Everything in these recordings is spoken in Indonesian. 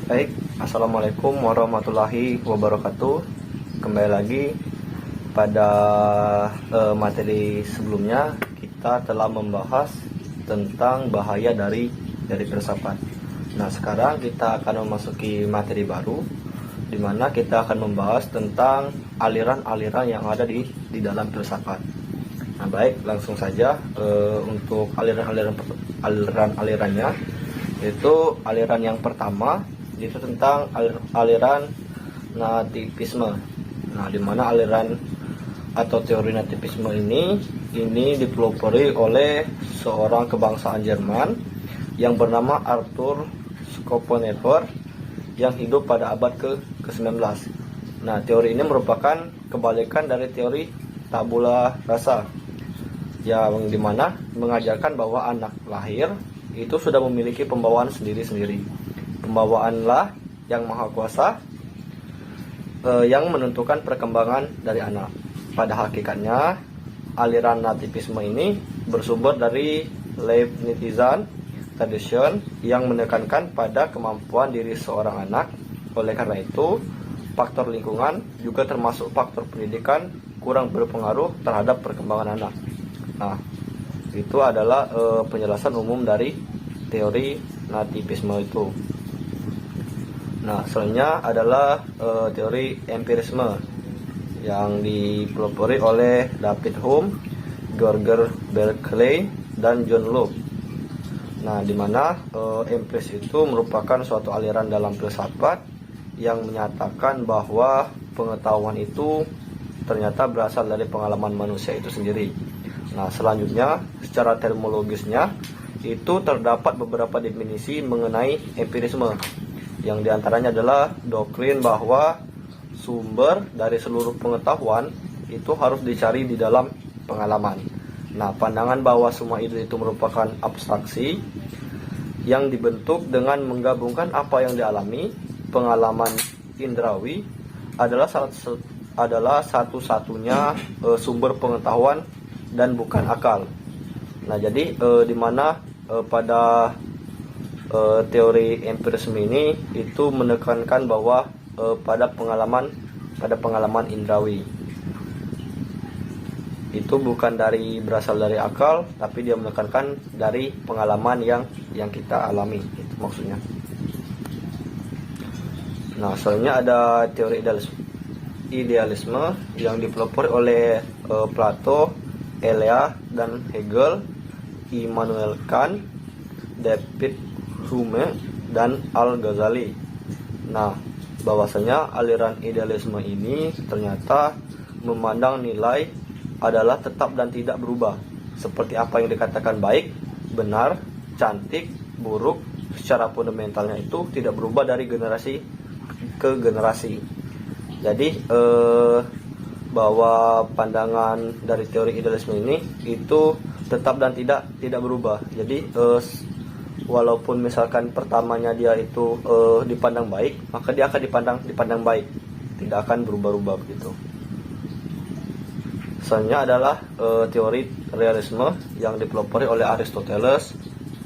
Baik, Assalamualaikum warahmatullahi wabarakatuh. Kembali lagi pada materi sebelumnya kita telah membahas tentang bahaya dari filsafat. Nah, sekarang kita akan memasuki materi baru di mana kita akan membahas tentang aliran-aliran yang ada di dalam filsafat. Nah, baik, langsung saja untuk aliran-alirannya, yaitu aliran yang pertama itu tentang aliran nativisme. Nah, di mana aliran atau teori nativisme ini dipelopori oleh seorang kebangsaan Jerman yang bernama Arthur Schopenhauer yang hidup pada abad ke-19. Nah, teori ini merupakan kebalikan dari teori tabula rasa, yang dimana mengajarkan bahwa anak lahir itu sudah memiliki pembawaan sendiri-sendiri. Pembawaanlah yang maha kuasa yang menentukan perkembangan dari anak. Pada hakikatnya, aliran nativisme ini bersumber dari Leibnizian tradition yang menekankan pada kemampuan diri seorang anak. Oleh karena itu, faktor lingkungan juga termasuk faktor pendidikan kurang berpengaruh terhadap perkembangan anak. Nah, itu adalah penjelasan umum dari teori nativisme itu. Nah, selanjutnya adalah teori empirisme yang dipelopori oleh David Hume, George Berkeley, dan John Locke. Nah, di mana empiris itu merupakan suatu aliran dalam filsafat yang menyatakan bahwa pengetahuan itu ternyata berasal dari pengalaman manusia itu sendiri. Nah, selanjutnya secara terminologisnya itu terdapat beberapa definisi mengenai empirisme, yang diantaranya adalah doktrin bahwa sumber dari seluruh pengetahuan itu harus dicari di dalam pengalaman. Nah, pandangan bahwa semua itu merupakan abstraksi yang dibentuk dengan menggabungkan apa yang dialami. Pengalaman indrawi adalah satu-satunya sumber pengetahuan dan bukan akal. Nah, jadi di mana pada teori empirisme ini itu menekankan bahwa pada pengalaman indrawi itu bukan berasal dari akal, tapi dia menekankan dari pengalaman yang kita alami, itu maksudnya. Nah, selanjutnya ada teori idealisme yang dipelopori oleh Plato, Elia, dan Hegel, Immanuel Kant, David Hume, dan Al-Ghazali. Nah, bahwasanya aliran idealisme ini ternyata memandang nilai adalah tetap dan tidak berubah, seperti apa yang dikatakan baik, benar, cantik, buruk, secara fundamentalnya itu tidak berubah dari generasi ke generasi. Jadi bahwa pandangan dari teori idealisme ini itu tetap dan tidak berubah. Jadi walaupun misalkan pertamanya dia itu dipandang baik, maka dia akan dipandang baik, tidak akan berubah-ubah begitu. Selanjutnya adalah teori realisme yang dipelopori oleh Aristoteles,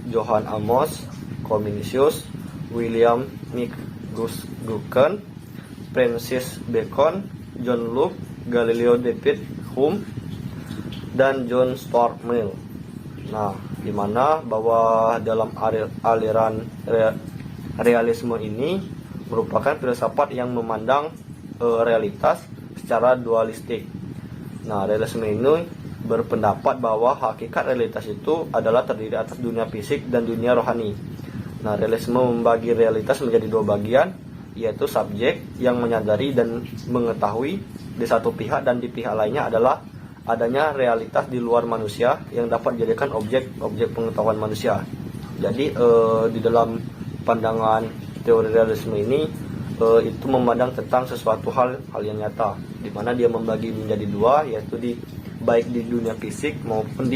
Johann Amos, Comenius, William McGucken, Francis Bacon, John Locke, Galileo David Hume, dan John Stuart Mill. Nah, di mana bahwa dalam aliran realisme ini merupakan filsafat yang memandang realitas secara dualistik. Nah, realisme ini berpendapat bahwa hakikat realitas itu adalah terdiri atas dunia fisik dan dunia rohani. Nah, realisme membagi realitas menjadi dua bagian, yaitu subjek yang menyadari dan mengetahui di satu pihak, dan di pihak lainnya adalah adanya realitas di luar manusia yang dapat dijadikan objek pengetahuan manusia. Jadi di dalam pandangan teori realisme ini itu memandang tentang sesuatu hal yang nyata, di mana dia membagi menjadi dua, yaitu baik di dunia fisik maupun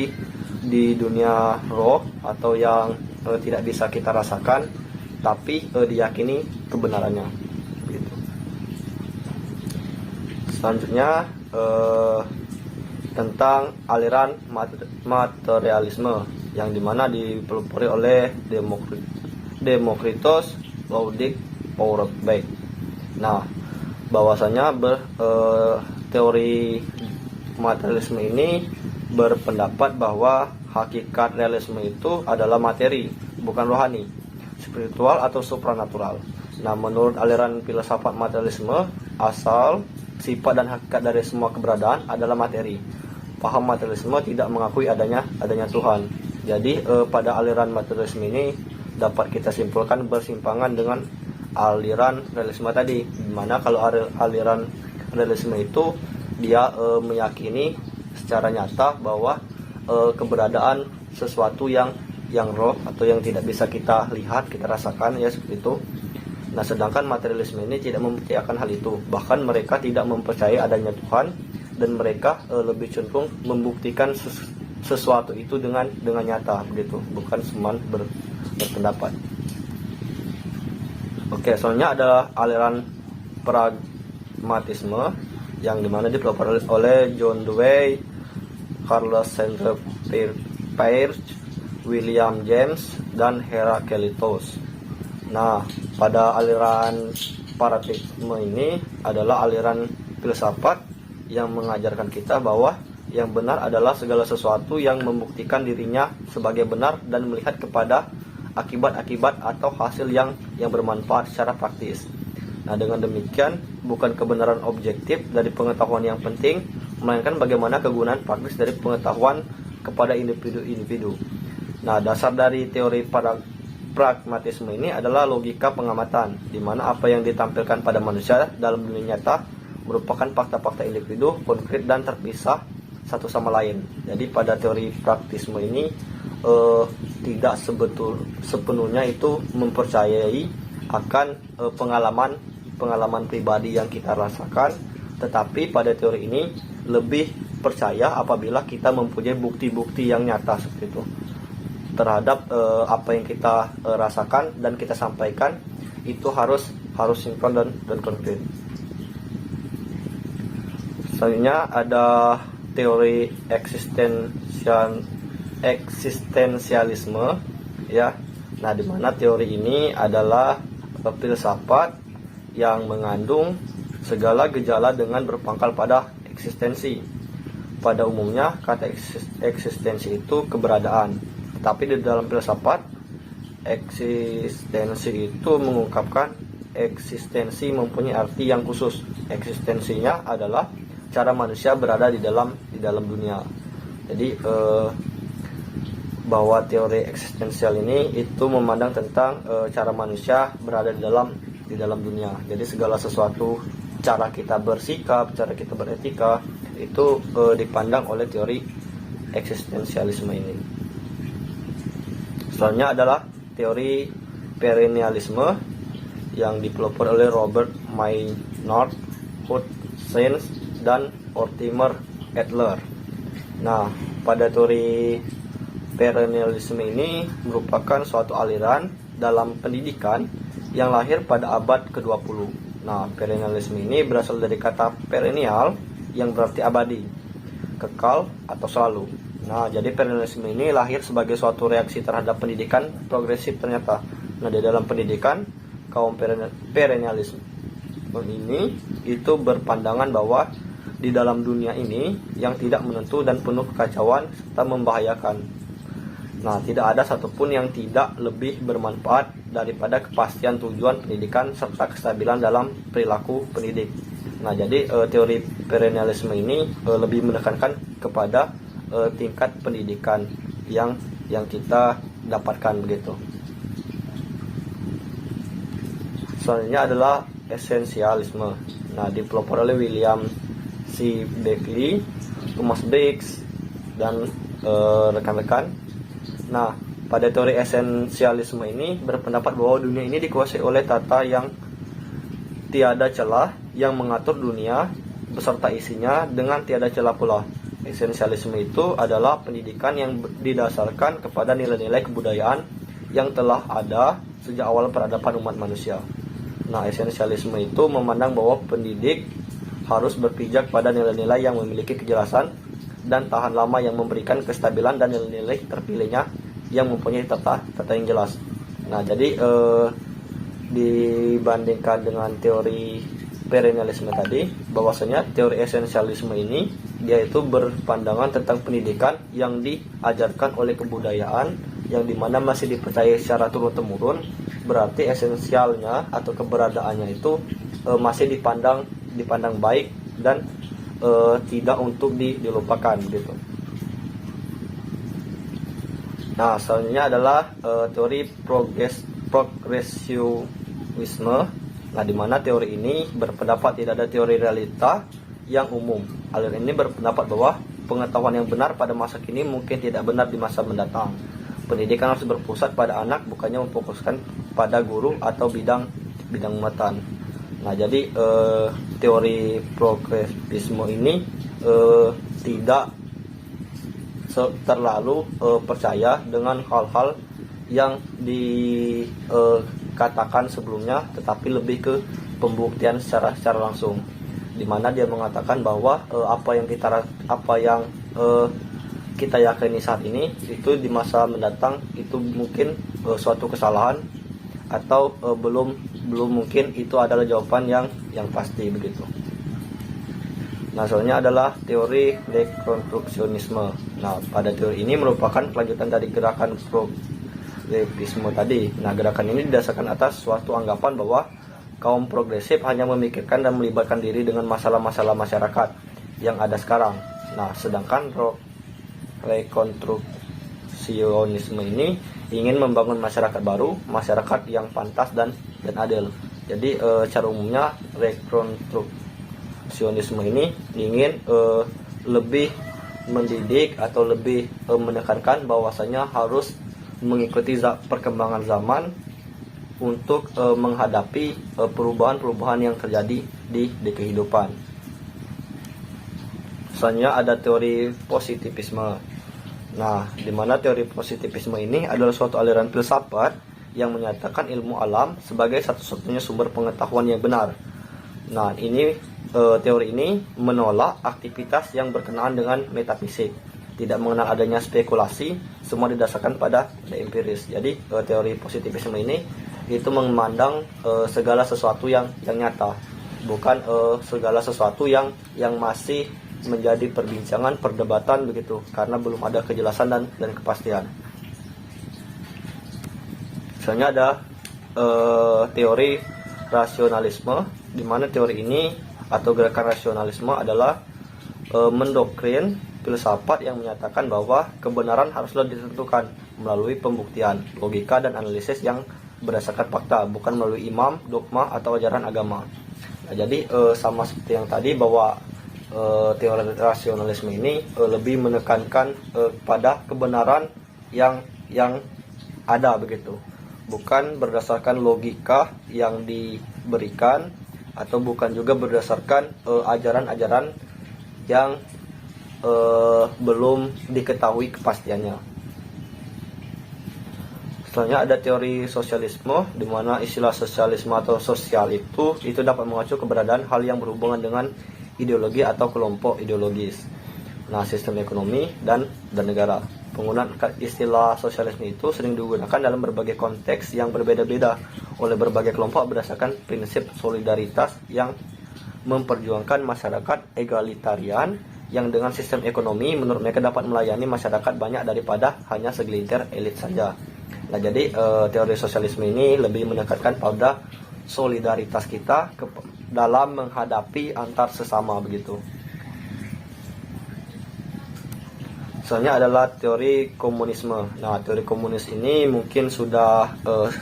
di dunia roh atau yang tidak bisa kita rasakan tapi diyakini kebenarannya. Gitu. Selanjutnya tentang aliran materialisme yang dimana dipelopori oleh Democritus, Laodice, Feuerbach. Nah, bahwasanya teori materialisme ini berpendapat bahwa hakikat realisme itu adalah materi, bukan rohani, spiritual atau supranatural. Nah, menurut aliran filsafat materialisme, asal, sifat dan hakikat dari semua keberadaan adalah materi. Paham materialisme tidak mengakui adanya Tuhan. Jadi pada aliran materialisme ini dapat kita simpulkan bersimpangan dengan aliran realisme tadi, dimana kalau aliran realisme itu dia meyakini secara nyata bahwa keberadaan sesuatu yang roh atau yang tidak bisa kita lihat, kita rasakan, ya seperti itu. Nah, sedangkan materialisme ini tidak mempercayakan hal itu. Bahkan mereka tidak mempercayai adanya Tuhan, dan mereka lebih cenderung membuktikan sesuatu itu dengan nyata, begitu, bukan cuma berpendapat. Oke, soalnya adalah aliran pragmatisme yang dimana dipelopori oleh John Dewey, Carlos Saint-Pierre, William James, dan Herakleitos. Nah, pada aliran paradigme ini adalah aliran filsafat yang mengajarkan kita bahwa yang benar adalah segala sesuatu yang membuktikan dirinya sebagai benar dan melihat kepada akibat-akibat atau hasil yang bermanfaat secara praktis. Nah, dengan demikian bukan kebenaran objektif dari pengetahuan yang penting, melainkan bagaimana kegunaan praktis dari pengetahuan kepada individu-individu. Nah, dasar dari teori pragmatisme ini adalah logika pengamatan, di mana apa yang ditampilkan pada manusia dalam dunia nyata merupakan fakta-fakta individu, konkret dan terpisah satu sama lain. Jadi pada teori pragmatisme ini tidak sepenuhnya itu mempercayai akan pengalaman pribadi yang kita rasakan, tetapi pada teori ini lebih percaya apabila kita mempunyai bukti-bukti yang nyata seperti itu terhadap apa yang kita rasakan dan kita sampaikan, itu harus sinkron dan konkret. Selanjutnya ada teori eksistensialisme, ya. Nah, di mana teori ini adalah filsafat yang mengandung segala gejala dengan berpangkal pada eksistensi. Pada umumnya kata eksistensi itu keberadaan, tetapi di dalam filsafat eksistensi itu mengungkapkan eksistensi mempunyai arti yang khusus. Eksistensinya adalah cara manusia berada di dalam dunia. Jadi bahwa teori eksistensial ini itu memandang tentang cara manusia berada di dalam dunia. Jadi segala sesuatu, cara kita bersikap, cara kita beretika, itu dipandang oleh teori eksistensialisme ini. Selanjutnya adalah teori perennialisme yang dipelopori oleh Robert Maynard Hutchins dan Mortimer Adler. Nah, pada teori perennialisme ini merupakan suatu aliran dalam pendidikan yang lahir pada abad ke-20. Nah, perennialisme ini berasal dari kata perennial yang berarti abadi, kekal atau selalu. Nah, jadi perennialisme ini lahir sebagai suatu reaksi terhadap pendidikan progresif ternyata. Nah, di dalam pendidikan, kaum perennialisme ini itu berpandangan bahwa di dalam dunia ini yang tidak menentu dan penuh kekacauan serta membahayakan. Nah, tidak ada satupun yang tidak lebih bermanfaat daripada kepastian tujuan pendidikan serta kestabilan dalam perilaku pendidik. Nah, jadi teori perennialisme ini lebih menekankan kepada tingkat pendidikan yang kita dapatkan, begitu. Selanjutnya adalah esensialisme. Nah, dipelopori oleh William C. Beckley, Thomas Briggs, dan rekan-rekan. Nah, pada teori esensialisme ini berpendapat bahwa dunia ini dikuasai oleh tata yang tiada celah yang mengatur dunia beserta isinya dengan tiada celah pula. Esensialisme itu adalah pendidikan yang didasarkan kepada nilai-nilai kebudayaan yang telah ada sejak awal peradaban umat manusia. Nah, esensialisme itu memandang bahwa pendidik harus berpijak pada nilai-nilai yang memiliki kejelasan dan tahan lama, yang memberikan kestabilan, dan nilai-nilai terpilihnya yang mempunyai tata yang jelas. Nah, jadi dibandingkan dengan teori perennialisme tadi, bahwasanya teori esensialisme ini dia itu berpandangan tentang pendidikan yang diajarkan oleh kebudayaan, yang dimana masih dipercaya secara turun-temurun, berarti esensialnya atau keberadaannya itu masih dipandang baik dan tidak untuk dilupakan gitu. Nah, selanjutnya adalah teori progresionisme. Nah, di mana teori ini berpendapat tidak ada teori realita yang umum. Aliran ini berpendapat bahwa pengetahuan yang benar pada masa kini mungkin tidak benar di masa mendatang. Pendidikan harus berpusat pada anak, bukannya memfokuskan pada guru atau bidang muatan. Nah, jadi teori progresisme ini tidak terlalu percaya dengan hal-hal yang dikatakan sebelumnya, tetapi lebih ke pembuktian secara langsung, di mana dia mengatakan bahwa apa yang kita yakini saat ini itu di masa mendatang itu mungkin suatu kesalahan, atau belum mungkin itu adalah jawaban yang pasti begitu. Nah, soalnya adalah teori dekonstruksionisme. Nah, pada teori ini merupakan kelanjutan dari gerakan progresisme tadi. Nah, gerakan ini didasarkan atas suatu anggapan bahwa kaum progresif hanya memikirkan dan melibatkan diri dengan masalah-masalah masyarakat yang ada sekarang. Nah, sedangkan rekonstruksionisme ini ingin membangun masyarakat baru, masyarakat yang pantas dan adil. Jadi secara umumnya rekonstruksionisme ini ingin lebih mendidik atau lebih menekankan bahwasanya harus mengikuti perkembangan zaman untuk menghadapi perubahan-perubahan yang terjadi di kehidupan. Selanjutnya ada teori positivisme. Nah, di mana teori positivisme ini adalah suatu aliran filsafat yang menyatakan ilmu alam sebagai satu-satunya sumber pengetahuan yang benar. Nah, teori ini menolak aktivitas yang berkenaan dengan metafisik, tidak mengenal adanya spekulasi, semua didasarkan pada empiris. Jadi teori positivisme ini itu memandang segala sesuatu yang nyata, bukan segala sesuatu yang masih menjadi perbincangan, perdebatan begitu, karena belum ada kejelasan dan kepastian. Misalnya ada teori rasionalisme, di mana teori ini atau gerakan rasionalisme adalah mendoktrin filsafat yang menyatakan bahwa kebenaran haruslah ditentukan melalui pembuktian, logika dan analisis yang berdasarkan fakta, bukan melalui imam, dogma atau ajaran agama. Nah, jadi sama seperti yang tadi, bahwa teori rasionalisme ini lebih menekankan pada kebenaran yang ada begitu, bukan berdasarkan logika yang diberikan, atau bukan juga berdasarkan ajaran-ajaran yang belum diketahui kepastiannya. Selanjutnya ada teori sosialisme, di mana istilah sosialisme atau sosial itu dapat mengacu keberadaan hal yang berhubungan dengan ideologi atau kelompok ideologis. Nah, sistem ekonomi dan negara. Penggunaan istilah sosialisme itu sering digunakan dalam berbagai konteks yang berbeda-beda oleh berbagai kelompok berdasarkan prinsip solidaritas yang memperjuangkan masyarakat egalitarian yang dengan sistem ekonomi menurut mereka dapat melayani masyarakat banyak daripada hanya segelintir elit saja. Nah, jadi teori sosialisme ini lebih menekankan pada solidaritas kita dalam menghadapi antar sesama begitu. Selanjutnya adalah teori komunisme. Nah, teori komunis ini mungkin sudah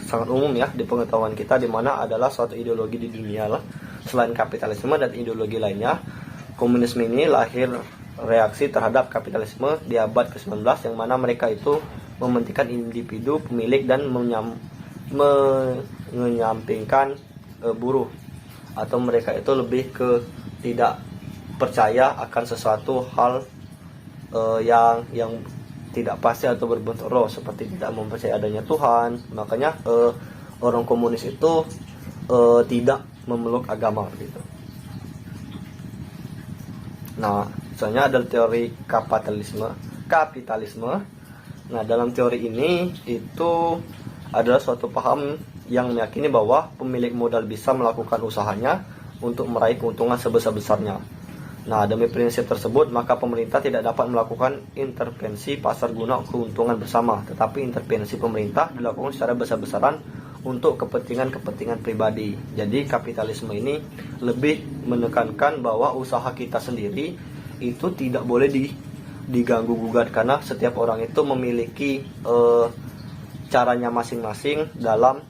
sangat umum ya di pengetahuan kita, di mana adalah suatu ideologi di dunia lah, selain kapitalisme dan ideologi lainnya. Komunisme ini lahir reaksi terhadap kapitalisme di abad ke-19, yang mana mereka itu mementingkan individu pemilik dan menyampingkan buruh, atau mereka itu lebih ke tidak percaya akan sesuatu hal yang tidak pasti atau berbentuk roh, seperti tidak mempercayai adanya Tuhan. Makanya orang komunis itu tidak memeluk agama gitu. Nah, soalnya ada teori kapitalisme. Nah, dalam teori ini itu adalah suatu paham yang meyakini bahwa pemilik modal bisa melakukan usahanya untuk meraih keuntungan sebesar-besarnya. Nah, demi prinsip tersebut, maka pemerintah tidak dapat melakukan intervensi pasar guna keuntungan bersama, tetapi intervensi pemerintah dilakukan secara besar-besaran untuk kepentingan-kepentingan pribadi. Jadi kapitalisme ini lebih menekankan bahwa usaha kita sendiri itu tidak boleh diganggu gugat, karena setiap orang itu memiliki caranya masing-masing dalam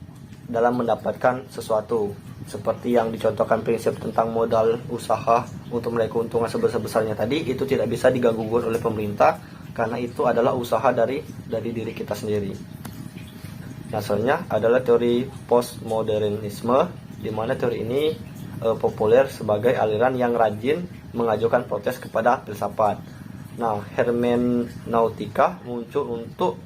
mendapatkan sesuatu. Seperti yang dicontohkan prinsip tentang modal usaha untuk meraih keuntungan sebesar-besarnya tadi, itu tidak bisa diganggu gugat oleh pemerintah karena itu adalah usaha dari diri kita sendiri. Dasarnya adalah teori postmodernisme, di mana teori ini populer sebagai aliran yang rajin mengajukan protes kepada filsafat. Nah, hermeneutika muncul untuk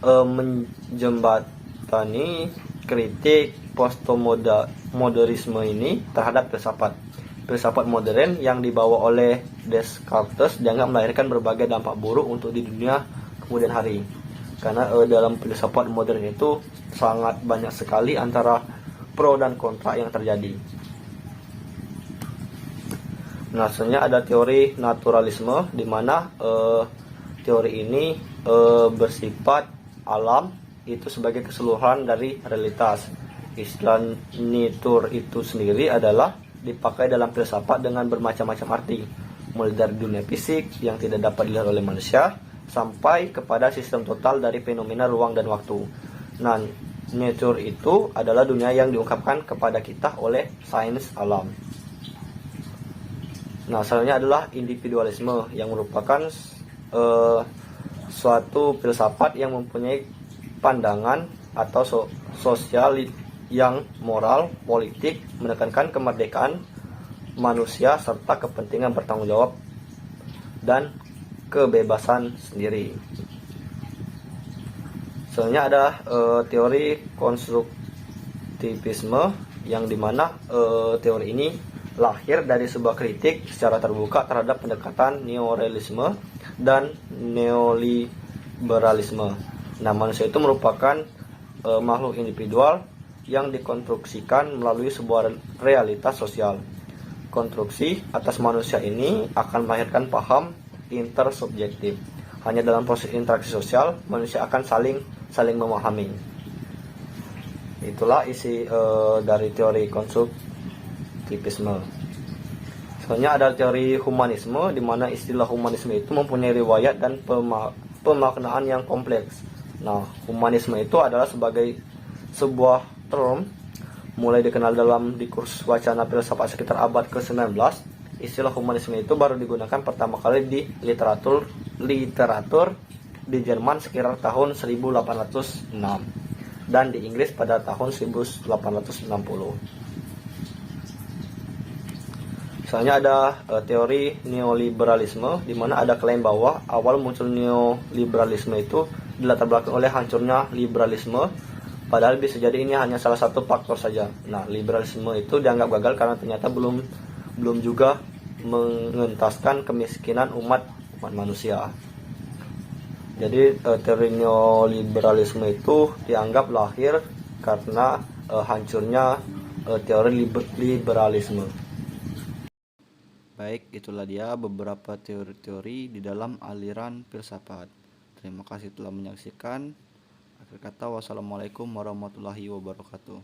menjembatani kritik postmodernisme ini terhadap filsafat. Filsafat modern yang dibawa oleh Descartes dianggap melahirkan berbagai dampak buruk untuk di dunia kemudian hari. Karena dalam filsafat modern itu sangat banyak sekali antara pro dan kontra yang terjadi. Nah, selanjutnya ada teori naturalisme, di mana teori ini bersifat alam itu sebagai keseluruhan dari realitas. Istilah natur itu sendiri adalah dipakai dalam filsafat dengan bermacam-macam arti, mulai dari dunia fisik yang tidak dapat dilihat oleh manusia sampai kepada sistem total dari fenomena ruang dan waktu. Nah, nature itu adalah dunia yang diungkapkan kepada kita oleh sains alam. Nah, selanjutnya adalah individualisme, yang merupakan suatu filsafat yang mempunyai pandangan atau sosial yang moral, politik, menekankan kemerdekaan manusia serta kepentingan bertanggung jawab dan kebebasan sendiri. Selanjutnya ada teori konstruktivisme, yang dimana teori ini lahir dari sebuah kritik secara terbuka terhadap pendekatan neorealisme dan neoliberalisme. Nah, manusia itu merupakan makhluk individual yang dikonstruksikan melalui sebuah realitas sosial. Konstruksi atas manusia ini akan melahirkan paham intersubjektif. Hanya dalam proses interaksi sosial manusia akan saling memahami. Itulah isi dari teori konstruktivisme. Selanjutnya ada teori humanisme, di mana istilah humanisme itu mempunyai riwayat dan pemaknaan yang kompleks. Nah, humanisme itu adalah sebagai sebuah term mulai dikenal dalam diskursus wacana filsafat sekitar abad ke-19. Istilah humanisme itu baru digunakan pertama kali di literatur di Jerman sekitar tahun 1806 dan di Inggris pada tahun 1860. Misalnya ada teori neoliberalisme, di mana ada klaim bahwa awal muncul neoliberalisme itu dilatar belakangi oleh hancurnya liberalisme. Padahal bisa jadi ini hanya salah satu faktor saja. Nah, liberalisme itu dianggap gagal karena ternyata belum juga mengentaskan kemiskinan umat manusia. Jadi teori neoliberalisme itu dianggap lahir karena hancurnya teori liberalisme. Baik, itulah dia beberapa teori-teori di dalam aliran filsafat. Terima kasih telah menyaksikan. Akhir kata, wassalamualaikum warahmatullahi wabarakatuh.